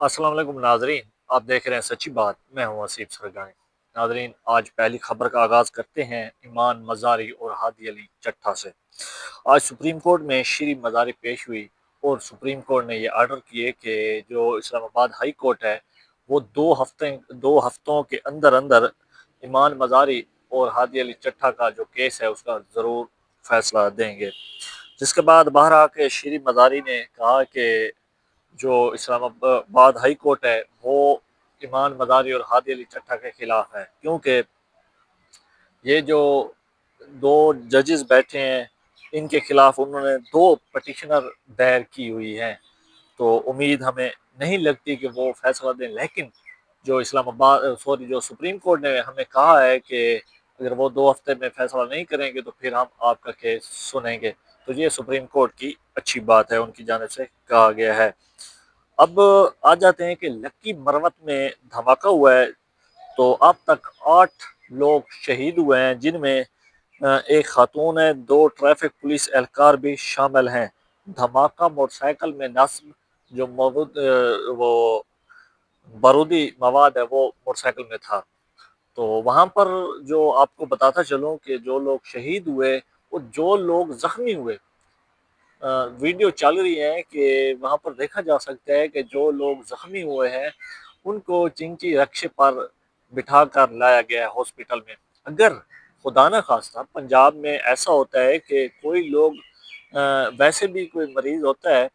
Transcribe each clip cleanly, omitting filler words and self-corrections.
अस्सलाम वालेकुम नाजरीन। आप देख रहे हैं सच्ची बात। मैं हूं आसिफ सरगानी। नाजरीन, आज पहली खबर का आगाज़ करते हैं ईमान मज़ारी और हादी अली चट्ठा से। आज सुप्रीम कोर्ट में श्री मज़ारी पेश हुई और सुप्रीम कोर्ट ने ये आर्डर किए कि जो इस्लामाबाद हाई कोर्ट है वो दो हफ्तों के अंदर अंदर ईमान मज़ारी और हादी अली चट्ठा का जो केस है उसका ज़रूर फैसला देंगे। जिसके बाद बाहर आके श्री मज़ारी ने कहा कि जो इस्लामाबाद हाई कोर्ट है वो ईमान मदारी और हादी अली चट्ठा के खिलाफ है, क्योंकि ये जो दो जजेस बैठे हैं इनके खिलाफ उन्होंने दो पटिशनर दायर की हुई हैं। तो उम्मीद हमें नहीं लगती कि वो फैसला दें, लेकिन जो सुप्रीम कोर्ट ने हमें कहा है कि अगर वो 2 हफ्ते में फैसला नहीं करेंगे तो फिर हम आपका केस सुनेंगे। तो ये सुप्रीम कोर्ट की अच्छी बात है, उनकी जानिब से कहा गया है। अब आ जाते हैं कि लक्की मरवत में धमाका हुआ है। तो अब तक 8 लोग शहीद हुए हैं, जिनमें एक खातून है, 2 ट्रैफिक पुलिस एहलकार भी शामिल हैं। धमाका मोटरसाइकिल में नस्ब जो वो बारूदी मवाद है वो मोटरसाइकिल में था। तो वहां पर जो आपको बताता चलूं कि जो लोग शहीद हुए और जो लोग जख्मी हुए, वीडियो चल रही है कि वहां पर देखा जा सकता है कि जो लोग जख्मी हुए हैं उनको चिंची रक्शे पर बिठा कर लाया गया है हॉस्पिटल में। अगर खुदा न खास्ता पंजाब में ऐसा होता है कि कोई लोग वैसे भी कोई मरीज होता है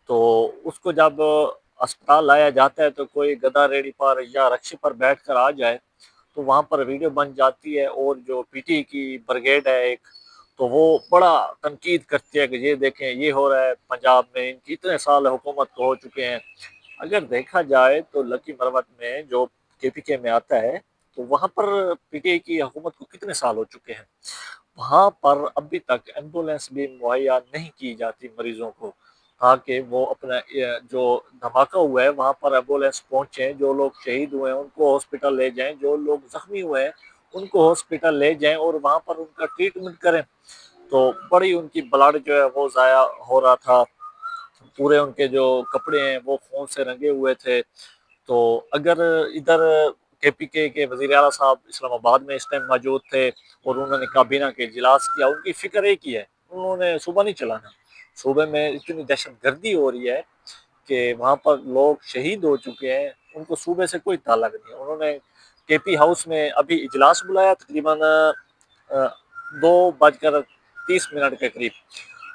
तो उसको जब अस्पताल लाया जाता है तो कोई गधा रेडी पर या रक्शे पर बैठ कर आ जाए तो वहाँ पर वीडियो बन जाती है, और जो पीटी की ब्रिगेड है एक, तो वो बड़ा तनकीद करती है कि ये देखें ये हो रहा है पंजाब में, इनकी इतने साल हुकूमत को हो चुके हैं। अगर देखा जाए तो लकी मरवत में जो केपीके में आता है तो वहाँ पर पीटीआई की हुकूमत को कितने साल हो चुके हैं। वहाँ पर अभी तक एम्बुलेंस भी मुहैया नहीं की जाती मरीजों को, ताकि वो अपना जो धमाका हुआ है वहाँ पर एम्बुलेंस पहुँचे, जो लोग शहीद हुए हैं उनको हॉस्पिटल ले जाएं, जो लोग जख्मी हुए हैं उनको हॉस्पिटल ले जाएं और वहाँ पर उनका ट्रीटमेंट करें। तो बड़ी उनकी ब्लड जो है वो ज़ाया हो रहा था, पूरे उनके जो कपड़े हैं वो खून से रंगे हुए थे। तो अगर इधर केपीके के वजीर आला साहब इस्लामाबाद में इस टाइम मौजूद थे और उन्होंने काबीना के इजलास किया, उनकी फिक्र एक ही है, उन्होंने सुबह नहीं चलाना। सूबे में इतनी दहशत गर्दी हो रही है कि वहाँ पर लोग शहीद हो चुके हैं, उनको सूबे से कोई ताल्लुक नहीं है। उन्होंने केपी हाउस में अभी इजलास बुलाया तकरीबन 2:30 के करीब।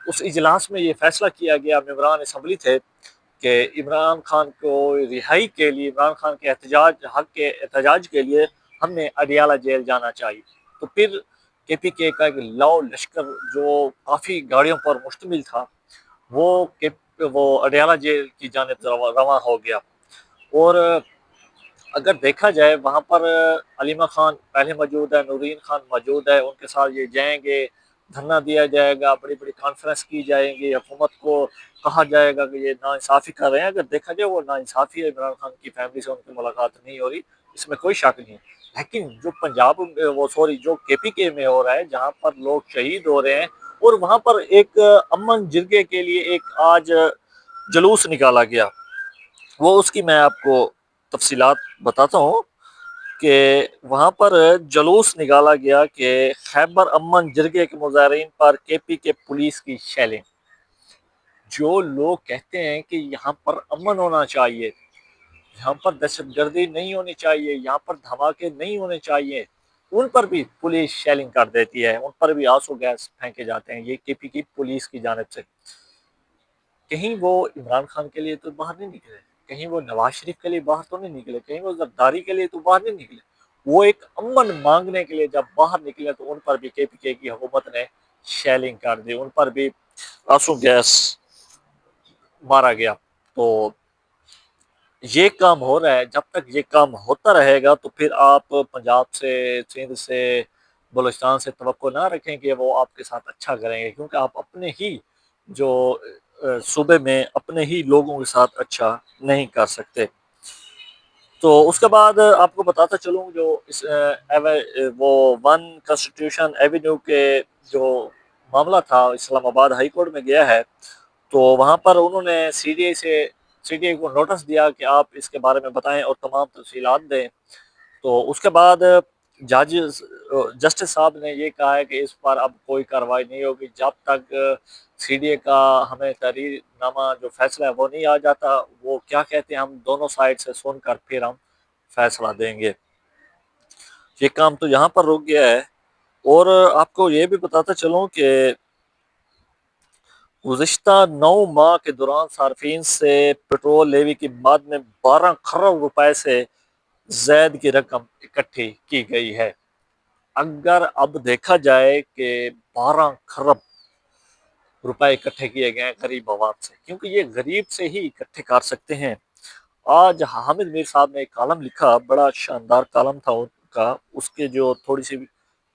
उस इजलास में ये फैसला किया गया, मेंबरान असम्बली थे, कि इमरान खान को रिहाई के लिए, इमरान खान के हक के एहतजाज के लिए हमने अडियाला जेल जाना चाहिए। तो फिर केपीके का एक लाओ लश्कर जो काफ़ी गाड़ियों पर मुश्तमिल था वो के वो अडियाला जेल की जानिब रवाना हो गया। और अगर देखा जाए वहाँ पर अलीमा खान पहले मौजूद है, नूरीन खान मौजूद है, उनके साथ ये जाएंगे, धरना दिया जाएगा, बड़ी बड़ी कॉन्फ्रेंस की जाएंगी, हुकूमत को कहा जाएगा कि ये नाइंसाफ़ी कर रहे हैं। अगर देखा जाए वो नाइंसाफ़ी है, इमरान खान की फैमिली से उनकी मुलाकात नहीं हो रही, इसमें कोई शक नहीं है। लेकिन जो पंजाब वो सॉरी जो केपीके में हो रहा है, जहाँ पर लोग शहीद हो रहे हैं और वहाँ पर एक अमन जिरगे के लिए एक आज जुलूस निकाला गया, वो उसकी मैं आपको तफसीलात बताता हूँ कि वहाँ पर जुलूस निकाला गया कि खैबर अमन जिरगे के मुजाहिरीन पर केपी के पुलिस की शेलिंग। जो लोग कहते हैं कि यहाँ पर अमन होना चाहिए, यहाँ पर दहशतगर्दी नहीं होनी चाहिए, यहाँ पर धमाके नहीं होने चाहिए, उन पर भी पुलिस शेलिंग कर देती है, उन पर भी आंसू गैस फेंके जाते हैं। ये केपी की पुलिस की जानिब से। कहीं वो इमरान खान के लिए तो बाहर नहीं निकले, कहीं वो नवाज शरीफ के लिए बाहर तो नहीं निकले, कहीं वो जरदारी के लिए तो बाहर नहीं निकले। वो एक अमन मांगने के लिए जब बाहर निकले तो उन पर भी केपीके की हुकूमत ने शेलिंग कर दी, उन पर भी आंसू गैस मारा गया। तो ये काम हो रहा है, जब तक ये काम होता रहेगा तो फिर आप पंजाब से, सिंध से, बलूचिस्तान से तवक्को ना रखें कि वो आपके साथ अच्छा करेंगे, क्योंकि आप अपने ही जो सूबे में अपने ही लोगों के साथ अच्छा नहीं कर सकते। तो उसके बाद आपको बताता चलूँ जो वो वन कॉन्स्टिट्यूशन एवेन्यू के जो मामला था इस्लामाबाद हाई कोर्ट में गया है। तो वहाँ पर उन्होंने सीडीआई से سی ڈی اے کو نوٹس دیا کہ آپ اس کے بارے میں بتائیں اور تمام تفصیلات دیں۔ تو اس کے بعد جج جسٹس صاحب نے یہ کہا ہے کہ اس پر اب کوئی کارروائی نہیں ہوگی جب تک سی ڈی اے کا ہمیں تحریر نامہ جو فیصلہ ہے وہ نہیں آ جاتا، وہ کیا کہتے ہیں ہم دونوں سائڈ سے سن کر پھر ہم فیصلہ دیں گے۔ یہ کام تو یہاں پر رک گیا ہے۔ اور آپ کو یہ بھی بتاتا چلوں کہ گزشتہ 9 ماہ کے دوران صارفین سے پٹرول لیوی کی مد میں 12 کروڑ روپے سے زائد کی رقم اکٹھی کی گئی ہے۔ اگر اب دیکھا جائے کہ 12 کھرب روپے اکٹھے کیے گئے ہیں غریب عوام سے، کیونکہ یہ غریب سے ہی اکٹھے کر سکتے ہیں۔ آج حامد میر صاحب نے ایک کالم لکھا، بڑا شاندار کالم تھا ان کا، اس کے جو تھوڑی سی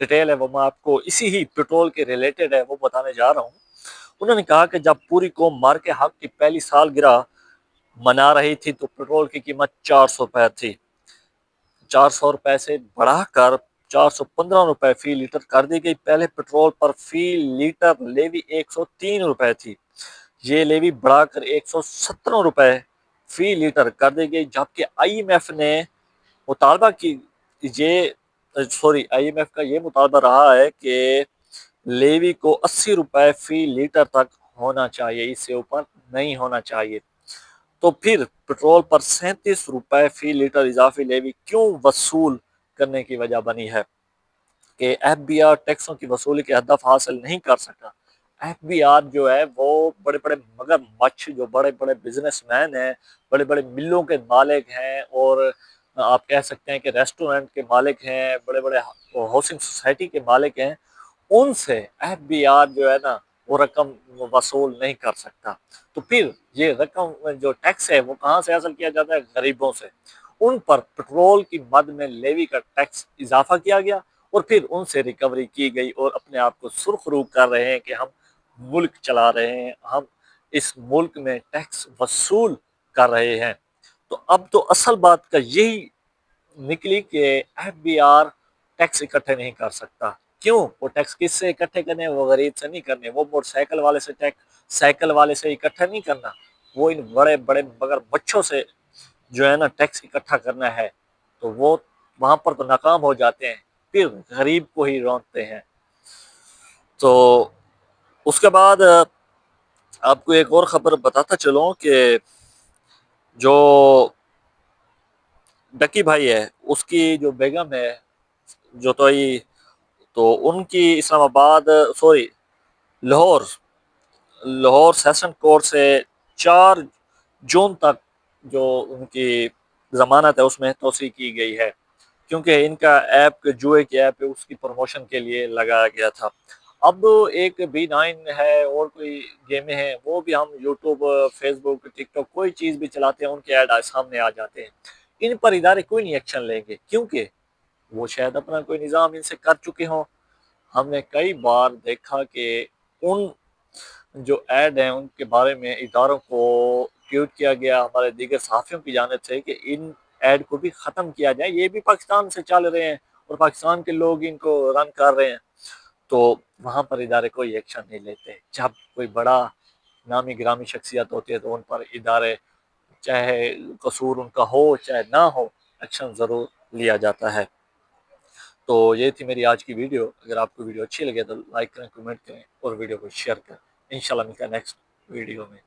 ڈیٹیل ہے وہ میں آپ کو اسی ہی پٹرول کے ریلیٹڈ ہے وہ بتانے جا رہا ہوں۔ انہوں نے کہا کہ جب پوری قوم مار کے حق کی پہلی سالگرہ منا رہی تھی تو پٹرول کی قیمت 400 روپے تھی۔ 400 روپے سے بڑھا کر 415 روپے فی لیٹر کر دی گئی۔ پہلے پٹرول پر فی لیٹر لیوی 103 روپے تھی، یہ لیوی بڑھا کر 117 روپے فی لیٹر کر دی گئی، جبکہ آئی ایم ایف نے مطالبہ کی آئی ایم ایف کا یہ مطالبہ رہا ہے کہ لیوی کو 80 روپے فی لیٹر تک ہونا چاہیے، اس سے اوپر نہیں ہونا چاہیے۔ تو پھر پٹرول پر 37 روپے فی لیٹر اضافی لیوی کیوں وصول کرنے کی وجہ بنی ہے کہ ایف بی آر ٹیکسوں کی وصولی کے ہدف حاصل نہیں کر سکا۔ ایف بی آر جو ہے وہ بڑے بڑے مگر مچھ جو بڑے بڑے بزنس مین ہیں، بڑے بڑے ملوں کے مالک ہیں، اور آپ کہہ سکتے ہیں کہ ریسٹورنٹ کے مالک ہیں، بڑے بڑے ہاؤسنگ سوسائٹی کے مالک ہیں، ان سے ایف بی آر جو ہے نا وہ رقم وصول نہیں کر سکتا۔ تو پھر یہ رقم جو ٹیکس ہے وہ کہاں سے حاصل کیا جاتا ہے؟ غریبوں سے۔ ان پر پٹرول کی مد میں لیوی کا ٹیکس اضافہ کیا گیا اور پھر ان سے ریکوری کی گئی، اور اپنے آپ کو سرخرو کر رہے ہیں کہ ہم ملک چلا رہے ہیں، ہم اس ملک میں ٹیکس وصول کر رہے ہیں۔ تو اب تو اصل بات کا یہی نکلی کہ ایف بی آر ٹیکس اکٹھے نہیں کر سکتا۔ کیوں؟ وہ ٹیکس کس سے اکٹھے کرنے؟ وہ غریب سے نہیں کرنے، وہ موٹر سائیکل والے سے سائیکل والے سے اکٹھا نہیں کرنا، وہ ان بڑے بڑے مگر بچوں سے جو ہے نا ٹیکس اکٹھا کرنا ہے، تو وہ وہاں پر تو ناکام ہو جاتے ہیں، پھر غریب کو ہی رونتے ہیں۔ تو اس کے بعد آپ کو ایک اور خبر بتاتا چلوں کہ جو ڈکی بھائی ہے اس کی جو بیگم ہے جو تو ان کی اسلام آباد لاہور سیشن کورٹ سے 4 جون تک جو ان کی ضمانت ہے اس میں توسیع کی گئی ہے، کیونکہ ان کا ایپ جوئے کی ایپ ہے اس کی پروموشن کے لیے لگایا گیا تھا۔ اب ایک B9 ہے اور کوئی گیمیں ہیں، وہ بھی ہم یوٹیوب، فیس بک، ٹک ٹاک کوئی چیز بھی چلاتے ہیں ان کے ایڈ سامنے آ جاتے ہیں۔ ان پر ادارے کوئی نہیں ایکشن لیں گے، کیونکہ وہ شاید اپنا کوئی نظام ان سے کر چکے ہوں۔ ہم نے کئی بار دیکھا کہ ان جو ایڈ ہیں ان کے بارے میں اداروں کو ٹویٹ کیا گیا ہمارے دیگر صحافیوں کی جانب سے کہ ان ایڈ کو بھی ختم کیا جائے، یہ بھی پاکستان سے چل رہے ہیں اور پاکستان کے لوگ ان کو رن کر رہے ہیں، تو وہاں پر ادارے کوئی ایکشن نہیں لیتے۔ جب کوئی بڑا نامی گرامی شخصیت ہوتی ہے تو ان پر ادارے چاہے قصور ان کا ہو چاہے نہ ہو ایکشن ضرور لیا جاتا ہے۔ تو یہ تھی میری آج کی ویڈیو۔ اگر آپ کو ویڈیو اچھی لگے تو لائک کریں، کمنٹ کریں اور ویڈیو کو شیئر کریں۔ انشاءاللہ ملتے ہیں نیکسٹ ویڈیو میں۔